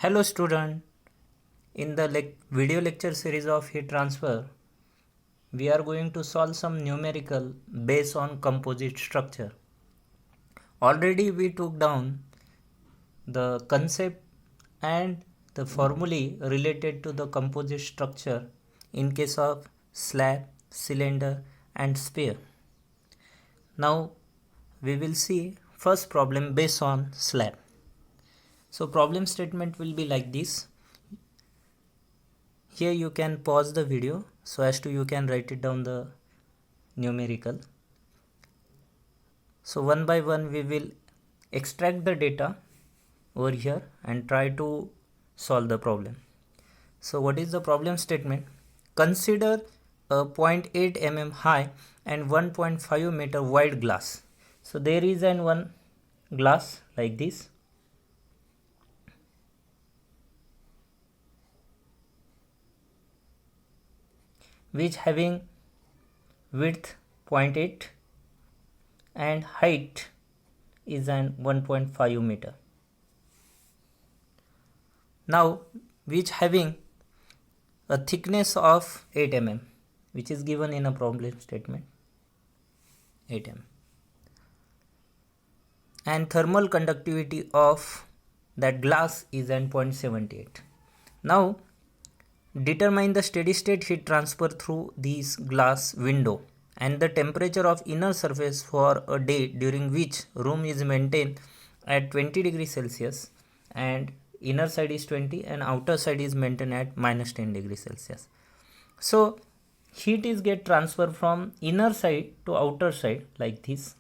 Hello student, in the video lecture series of heat transfer, we are going to solve some numerical based on composite structure. Already we took down the concept and the formulae related to the composite structure in case of slab, cylinder and sphere. Now we will see first problem based on slab. So problem statement will be like this. Here you can pause the video so as to you can write it down the numerical. So one by one we will extract the data over here and try to solve the problem. So what is the problem statement? Consider a 0.8 mm high and 1.5 meter wide glass. So there is one glass like this. Which having width 0.8 and height is 1.5 meter. Now which having a thickness of 8 mm, which is given in a problem statement, 8 mm, and thermal conductivity of that glass is 0.78. Now determine the steady state heat transfer through this glass window and the temperature of inner surface for a day during which room is maintained at 20 degrees Celsius and inner side is 20 and outer side is maintained at minus 10 degrees Celsius. So heat is get transferred from inner side to outer side like this.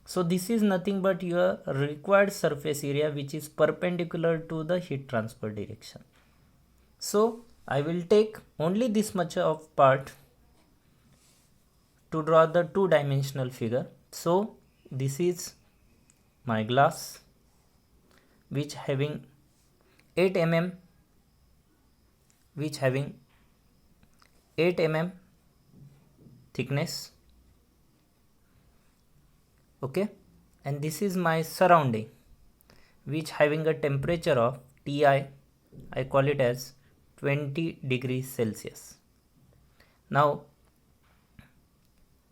So this is nothing but your required surface area which is perpendicular to the heat transfer direction. So I will take only this much of part to draw the two-dimensional figure. So this is my glass which having 8 mm, which having 8 mm thickness. Okay, and this is my surrounding which having a temperature of Ti, I call it as 20 degrees Celsius. Now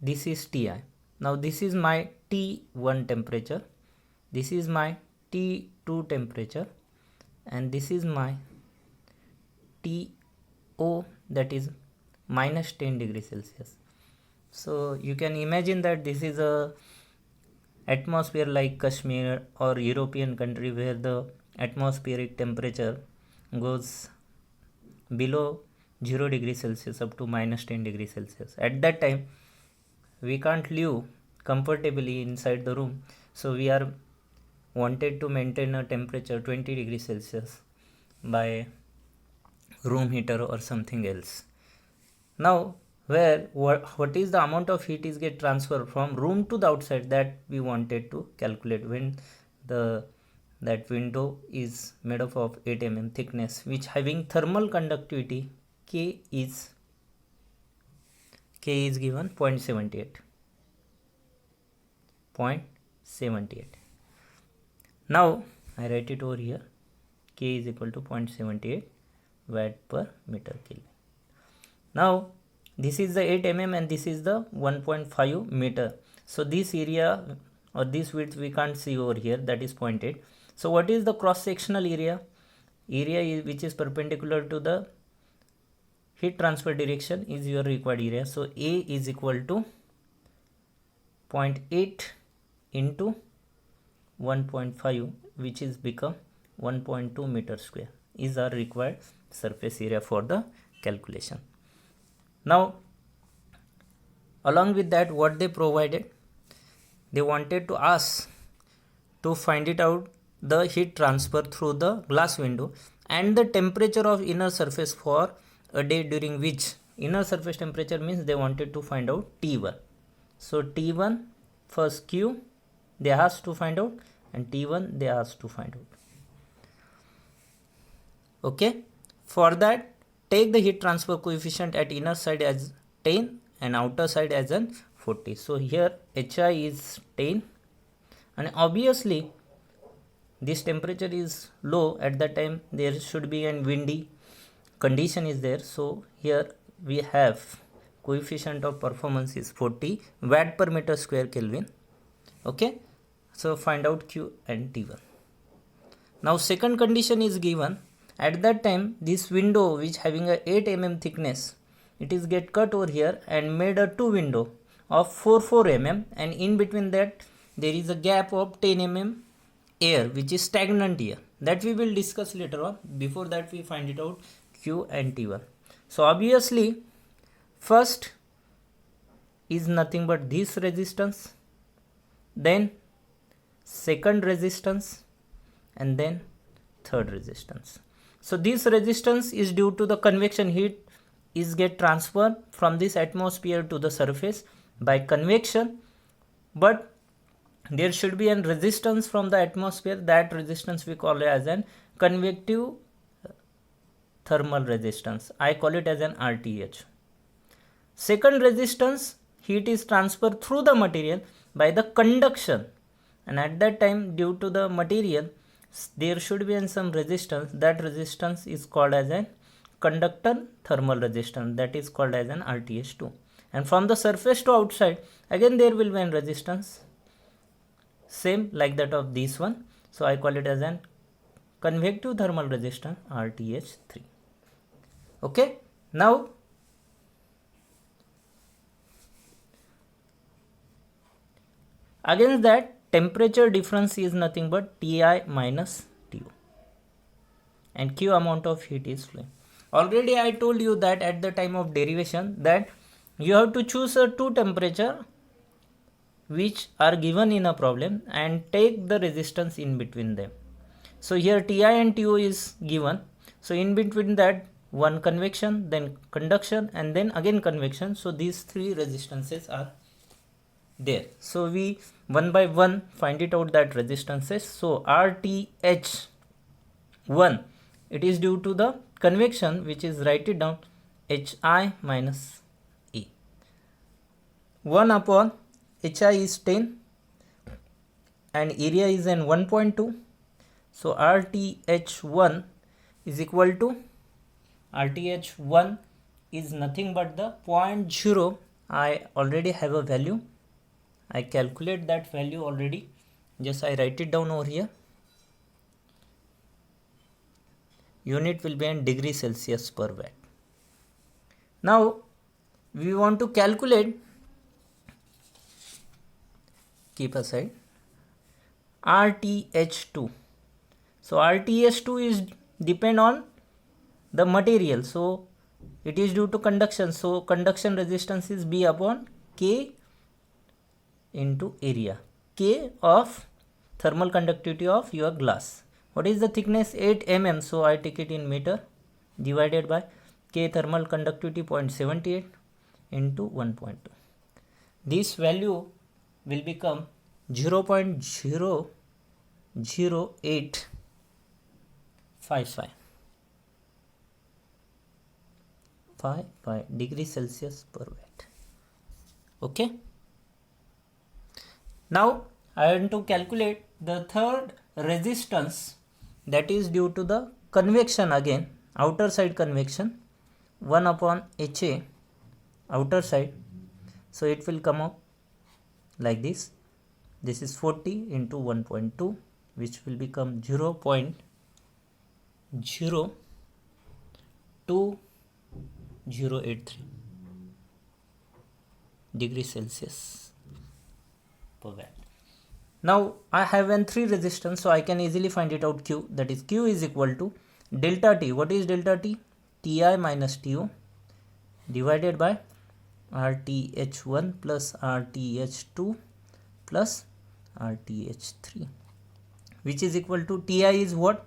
this is Ti. Now this is my T1 temperature, this is my T2 temperature, and this is my TO, that is minus 10 degrees Celsius. So you can imagine that this is a atmosphere like Kashmir or European country where the atmospheric temperature goes below 0 degrees Celsius up to minus 10 degrees Celsius. At that time we can't live comfortably inside the room, so we are wanted to maintain a temperature 20 degrees Celsius by room heater or something else. Now what is the amount of heat is get transferred from room to the outside, that we wanted to calculate when that window is made up of 8 mm thickness which having thermal conductivity K is given 0.78. Now I write it over here, K is equal to 0.78 watt per meter Kelvin. Now this is the 8 mm and this is the 1.5 meter. So this area or this width we can't see over here, that is 0.8. So what is the cross sectional area? Area which is perpendicular to the heat transfer direction is your required area. So A is equal to 0.8 into 1.5, which is become 1.2 meter square is our required surface area for the calculation. Now along with that, what they provided, they wanted to ask to find it out the heat transfer through the glass window and the temperature of inner surface for a day during which inner surface temperature means they wanted to find out T1. So T1 first Q they asked to find out and T1 they asked to find out. Okay, for that take the heat transfer coefficient at inner side as 10 and outer side as an 40. So here HI is 10 and obviously this temperature is low, at that time there should be an windy condition is there. So here we have coefficient of performance is 40 watt per meter square Kelvin. Okay, so find out Q and T1. Now second condition is given. At that time this window which having a 8 mm thickness, it is get cut over here and made a two window of 4 mm, and in between that there is a gap of 10 mm air which is stagnant here. That we will discuss later on. Before that we find it out Q and T1. So obviously first is nothing but this resistance, then second resistance, and then third resistance. So this resistance is due to the convection heat is get transferred from this atmosphere to the surface by convection, but there should be a resistance from the atmosphere. That resistance we call it as an convective thermal resistance. I call it as an RTH. Second resistance, heat is transferred through the material by the conduction, and at that time due to the material there should be some resistance. That resistance is called as a conductor thermal resistance, that is called as an RTH2. And from the surface to outside again there will be a resistance same like that of this one. So I call it as an convective thermal resistance RTH3. Okay, now against that temperature difference is nothing but Ti minus Tu, and Q amount of heat is flowing. Already I told you that at the time of derivation that you have to choose a two temperature which are given in a problem and take the resistance in between them. So here Ti and Tu is given. So in between that one convection, then conduction, and then again convection. So these three resistances are there. So we one by one find it out that resistances. So RTH1, it is due to the convection, which is write it down Hi minus E. 1 upon Hi is 10 and area is in 1.2. So RTH1 is equal to, RTH1 is nothing but the 0.0. I already have a value. I calculate that value already. Just I write it down over here. Unit will be in degree Celsius per watt. Now we want to calculate, keep aside, RTH2. So RTH2 is depend on the material. So it is due to conduction. So conduction resistance is B upon K into area. K of thermal conductivity of your glass. What is the thickness? 8 mm. So I take it in meter, divided by K thermal conductivity 0.78 into 1.2. This value will become 0.00855 degree Celsius per watt. Okay. Now I want to calculate the third resistance, that is due to the convection again, outer side convection, 1 upon Ha outer side. So it will come up like this. This is 40 into 1.2, which will become 0.02083 degree Celsius per watt. Now I have an 3 resistance, so I can easily find it out Q. That is Q is equal to delta T. What is delta T? Ti minus Tu divided by RTH1 plus RTH2 plus RTH3, which is equal to Ti is what?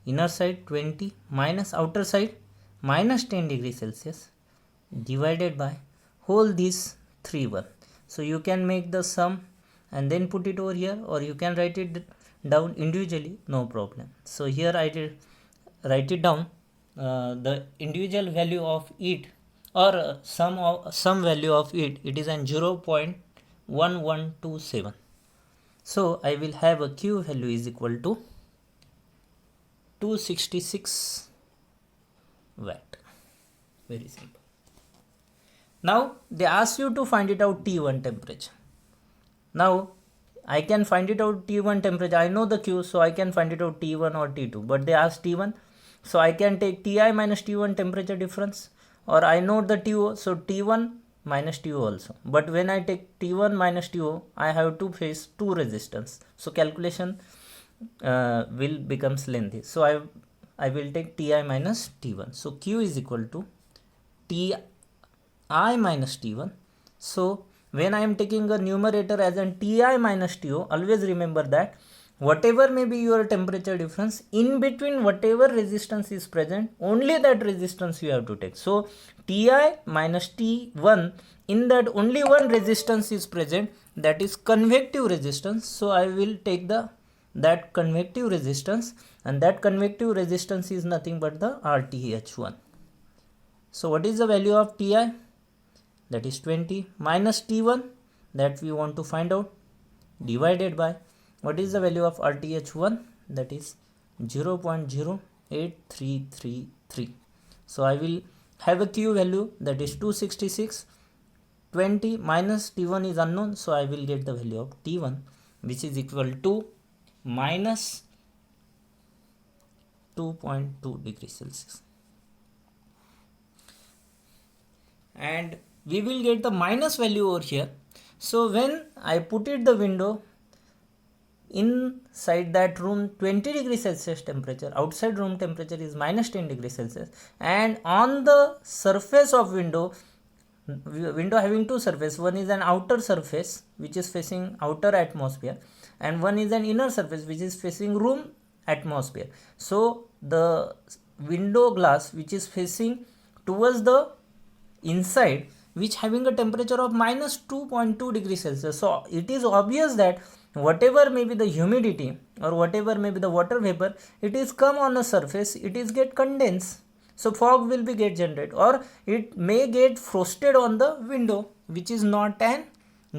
Inner side 20 minus outer side minus 10 degree Celsius divided by whole these 3 1. So you can make the sum and then put it over here, or you can write it down individually, no problem. So here I did write it down, the individual value of it, or some value of it, it is an 0.1127. So I will have a Q value is equal to 266 watt. Very simple. Now they ask you to find it out T1 temperature. Now I can find it out T1 temperature. I know the Q, so I can find it out T1 or T2. But they ask T1, so I can take Ti minus T1 temperature difference, or I know the TO, so T1 minus TO also. But when I take T1 minus TO, I have to face two resistance. So calculation will becomes lengthy. So I will take Ti minus T1. So Q is equal to Ti minus T1. So when I am taking a numerator as an Ti minus TO, always remember that whatever may be your temperature difference, in between whatever resistance is present, only that resistance you have to take. So Ti minus T1, in that only one resistance is present, that is convective resistance. So I will take that convective resistance, and that convective resistance is nothing but the RTH1. So what is the value of Ti? That is 20 minus T1 that we want to find out, divided by what is the value of RTH1? That is 0.08333. So I will have a Q value, that is 266. 20 minus T1 is unknown, so I will get the value of T1, which is equal to minus 2.2 degrees Celsius. And we will get the minus value over here. So when I put it the window inside that room 20 degrees Celsius temperature, outside room temperature is minus 10 degrees Celsius, and on the surface of window having two surfaces, one is an outer surface which is facing outer atmosphere, and one is an inner surface which is facing room atmosphere. So the window glass which is facing towards the inside, which having a temperature of minus 2.2 degrees Celsius. So it is obvious that whatever may be the humidity or whatever may be the water vapor, it is come on a surface, it is get condensed. So fog will be get generated, or it may get frosted on the window, which is not an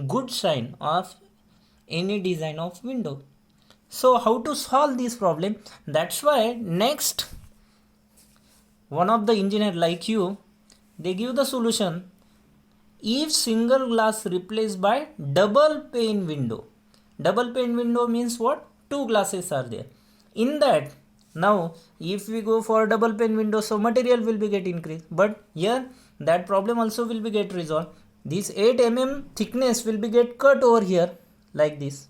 good sign of any design of window. So how to solve this problem? That's why next one of the engineer like you, they give the solution. If single glass replaced by double pane window. Double pane window means what? Two glasses are there. In that, now if we go for double pane window, so material will be get increased. But here that problem also will be get resolved. This 8 mm thickness will be get cut over here like this,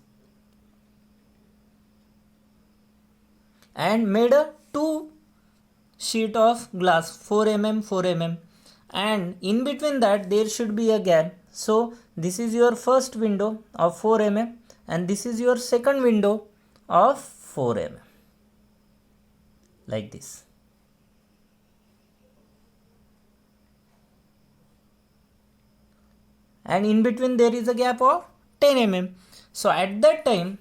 and made a two sheet of glass 4 mm 4 mm, and in between that there should be a gap. So this is your first window of 4 mm, and this is your second window of 4 mm, like this. And in between there is a gap of 10 mm. So at that time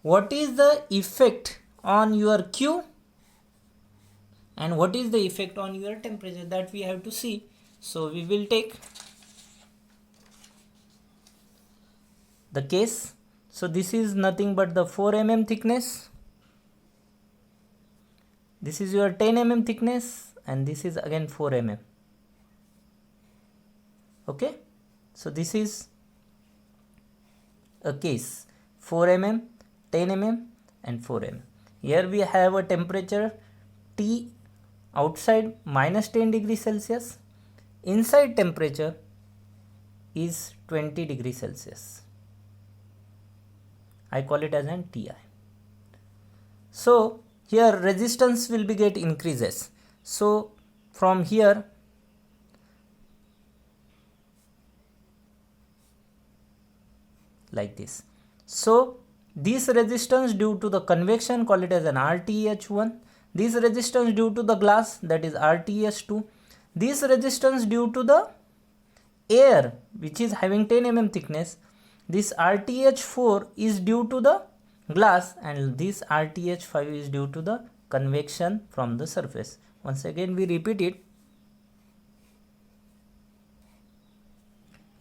what is the effect on your Q and what is the effect on your temperature, that we have to see. So we will take the case. So this is nothing but the 4 mm thickness, this is your 10 mm thickness, and this is again 4 mm. Okay, so this is a case 4 mm, 10 mm and 4 mm. Here we have a temperature T outside minus 10 degrees Celsius, inside temperature is 20 degrees Celsius. I call it as an Ti. So here resistance will be get increases. So from here like this. So this resistance due to the convection, call it as an RTH1. This resistance due to the glass, that is RTH2. This resistance due to the air which is having 10 mm thickness, this RTH4 is due to the glass, and this RTH5 is due to the convection from the surface. Once again we repeat it.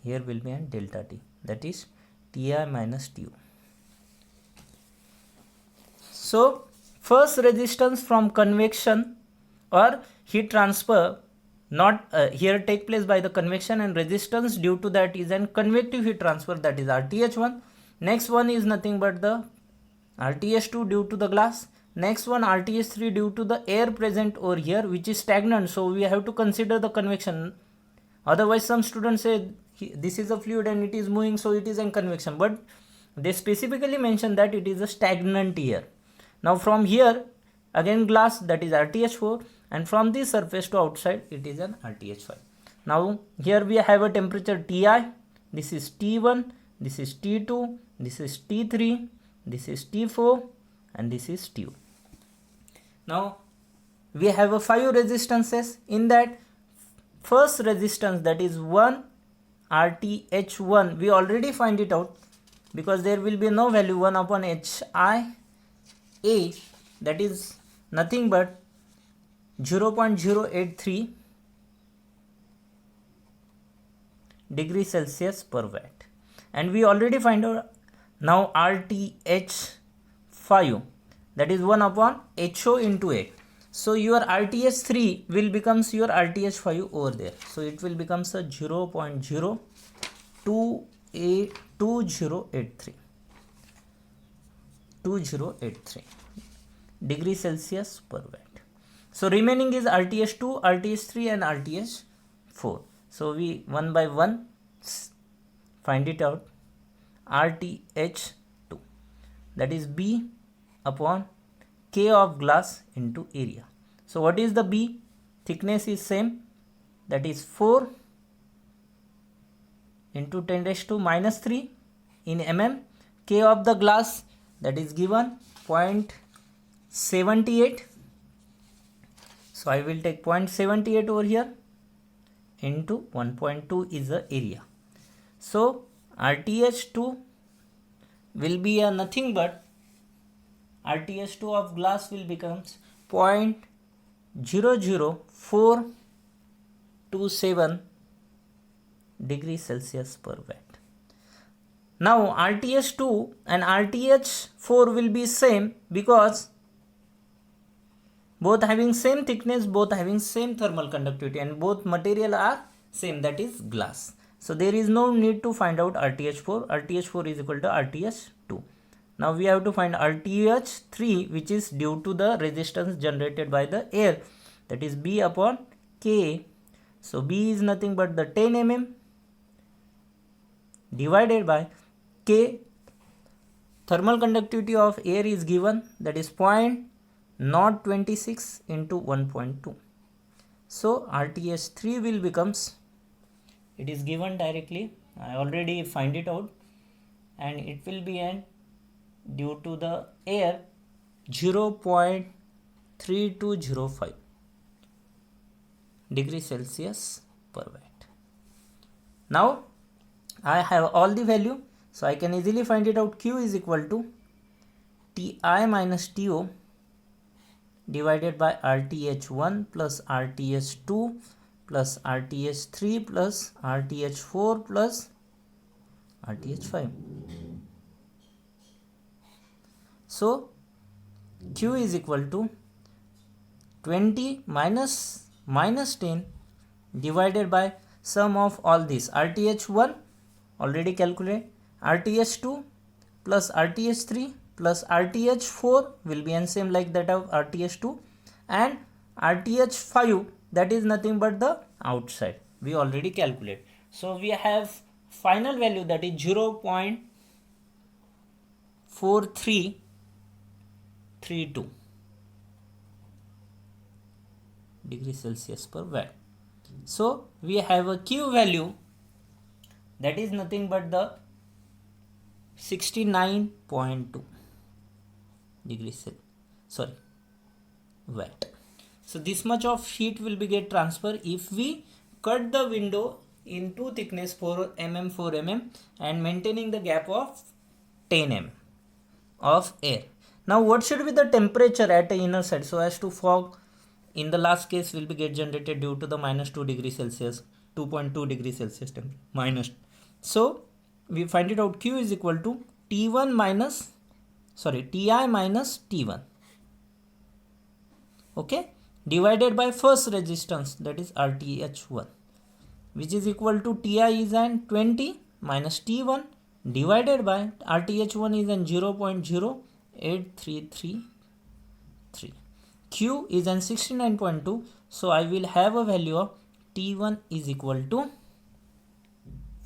Here will be an delta T, that is Ti minus Tu. So first resistance from convection or heat transfer not here take place by the convection, and resistance due to that is an convective heat transfer, that is RTH1. Next one is nothing but the RTH2 due to the glass. Next one RTH3 due to the air present over here which is stagnant, so we have to consider the convection. Otherwise some students say this is a fluid and it is moving, so it is in convection, but they specifically mention that it is a stagnant air. Now from here again glass, that is RTH4, and from this surface to outside it is an RTH5. Now here we have a temperature Ti, this is T1, this is T2, this is T3, this is T4, and this is Tu. Now we have a 5 resistances. In that first resistance, that is 1 RTH1, we already find it out because there will be no value 1 upon HIA, that is nothing but 0.083 degrees Celsius per watt, and we already find out now RTH5, that is 1 upon HO into 8. So your RTH3 will becomes your RTH5 over there, so it will becomes a 2083 degrees Celsius per watt. So remaining is RTH2, RTH3 and RTH4. So we one by one find it out. RTH2, that is B upon K of glass into area. So what is the B? Thickness is same, that is 4 into 10 raised to minus 3 in mm. K of the glass, that is given 0.78. So I will take 0.78 over here into 1.2 is the area. So RTH2 will be a nothing but RTH2 of glass will becomes 0.00427 degrees Celsius per watt. Now RTH2 and RTH4 will be same because both having same thickness, both having same thermal conductivity, and both material are same, that is glass. So there is no need to find out RTH4. RTH4 is equal to RTH2. Now we have to find RTH3, which is due to the resistance generated by the air, that is B upon K. So B is nothing but the 10 mm divided by K. Thermal conductivity of air is given, that is 0.026 into 1.2. So RTH3 will becomes, it is given directly, I already find it out, and it will be an due to the air 0.3205 degrees Celsius per watt. Now I have all the value, so I can easily find it out. Q is equal to Ti minus To divided by RTH1 plus RTH2 plus RTH3 plus RTH4 plus RTH5. So Q is equal to 20 minus 10 divided by sum of all this. RTH1 already calculate, RTH2 plus RTH3 plus RTH4 will be and same like that of RTH2, and RTH5, that is nothing but the outside, we already calculate. So we have final value, that is 0.4332 degrees Celsius per watt. So we have a Q value, that is nothing but the 69.2 degrees watt. So this much of heat will be get transfer if we cut the window into thickness 4 mm and maintaining the gap of 10 mm of air. Now what should be the temperature at the inner side so as to fog in the last case will be get generated due to the minus 2 degrees Celsius, 2.2 degrees Celsius temperature minus. So we find it out, Q is equal to Ti minus T1, okay, divided by first resistance, that is RTH1, which is equal to Ti is an 20 minus T1 divided by RTH1 is an 0.08333. Q is an 69.2, so I will have a value of T1 is equal to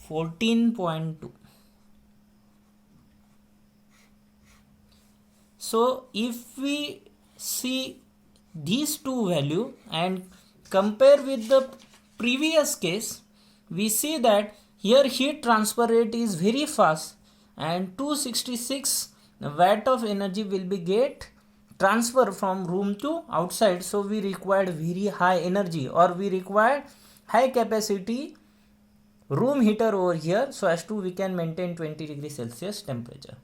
14.2. So if we see these two value and compare with the previous case, we see that here heat transfer rate is very fast and 266 watt of energy will be get transfer from room to outside. So we required very high energy, or we required high capacity room heater over here, so as to we can maintain 20 degrees Celsius temperature.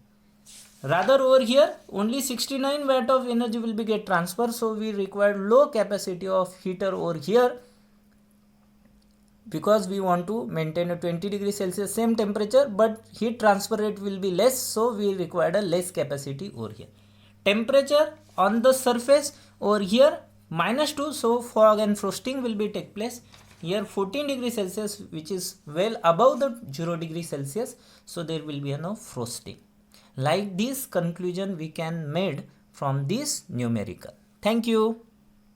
Rather over here only 69 watt of energy will be get transfer, so we require low capacity of heater over here, because we want to maintain a 20 degrees Celsius same temperature, but heat transfer rate will be less, so we require a less capacity over here. Temperature on the surface over here -2, so fog and frosting will be take place. Here 14 degrees Celsius, which is well above the 0 degrees Celsius, so there will be no frosting. Like this conclusion we can made from this numerical. Thank you.